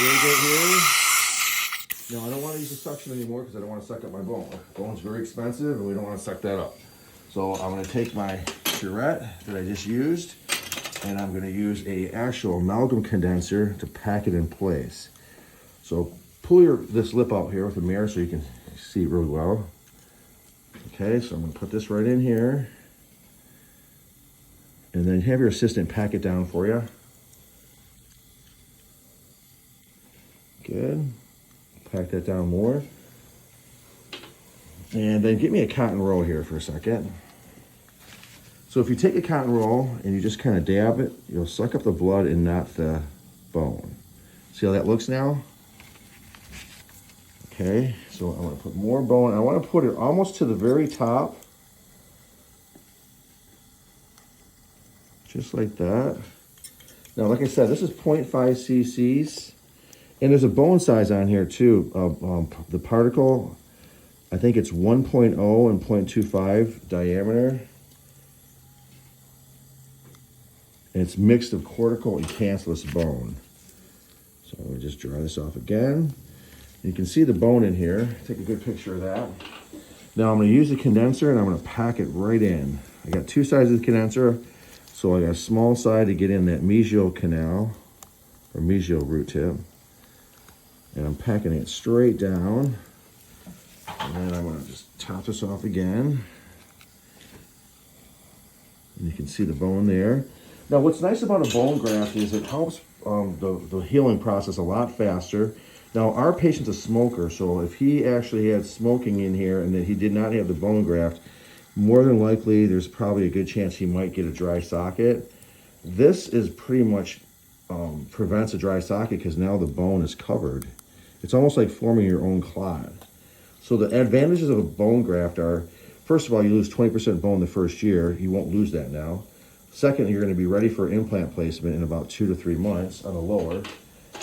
irrigate here. Now I don't want to use the suction anymore because I don't want to suck up my bone. Bone's very expensive and we don't want to suck that up. So I'm going to take my curette that I just used and I'm going to use a actual amalgam condenser to pack it in place. So pull this lip out here with a mirror so you can see really well. Okay, so I'm going to put this right in here. And then have your assistant pack it down for you. Good. Pack that down more. And then get me a cotton roll here for a second. So if you take a cotton roll and you just kind of dab it, you'll suck up the blood and not the bone. See how that looks now? Okay, so I'm going to put more bone. I want to put it almost to the very top. Just like that. Now, like I said, this is 0.5 cc's. And there's a bone size on here too. The particle, I think it's 1.0 and 0.25 diameter. And it's mixed of cortical and cancellous bone. So let me just dry this off again. You can see the bone in here. Take a good picture of that. Now I'm going to use the condenser and I'm going to pack it right in. I got two sides of the condenser. So I got a small side to get in that mesial canal, or mesial root tip. And I'm packing it straight down. And then I'm going to just top this off again. And you can see the bone there. Now what's nice about a bone graft is it helps the healing process a lot faster. Now our patient's a smoker, so if he actually had smoking in here and that he did not have the bone graft, more than likely there's probably a good chance he might get a dry socket. This is pretty much prevents a dry socket because now the bone is covered. It's almost like forming your own clot. So the advantages of a bone graft are, first of all, you lose 20% bone the first year. You won't lose that now. Second, you're going to be ready for implant placement in about 2 to 3 months on the lower.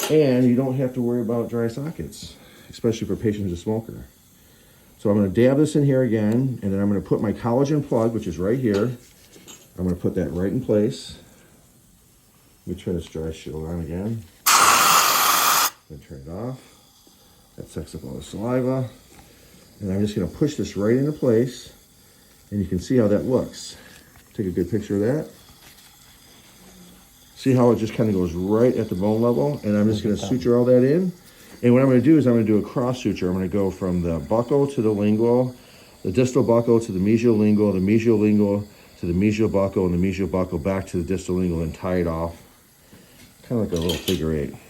And you don't have to worry about dry sockets, especially for patients who's a smoker. So I'm going to dab this in here again, and then I'm going to put my collagen plug, which is right here. I'm going to put that right in place. Let me turn this dry shield on again. Then turn it off. That sucks up all the saliva. And I'm just going to push this right into place, and you can see how that looks. Take a good picture of that. See how it just kind of goes right at the bone level, and I'm just going to suture all that in. And what I'm going to do is I'm going to do a cross suture. I'm going to go from the buccal to the lingual, the distal buccal to the mesial lingual, the mesial lingual to the mesial buccal, and the mesial buccal back to the distal lingual and tie it off. Kind of like a little figure 8.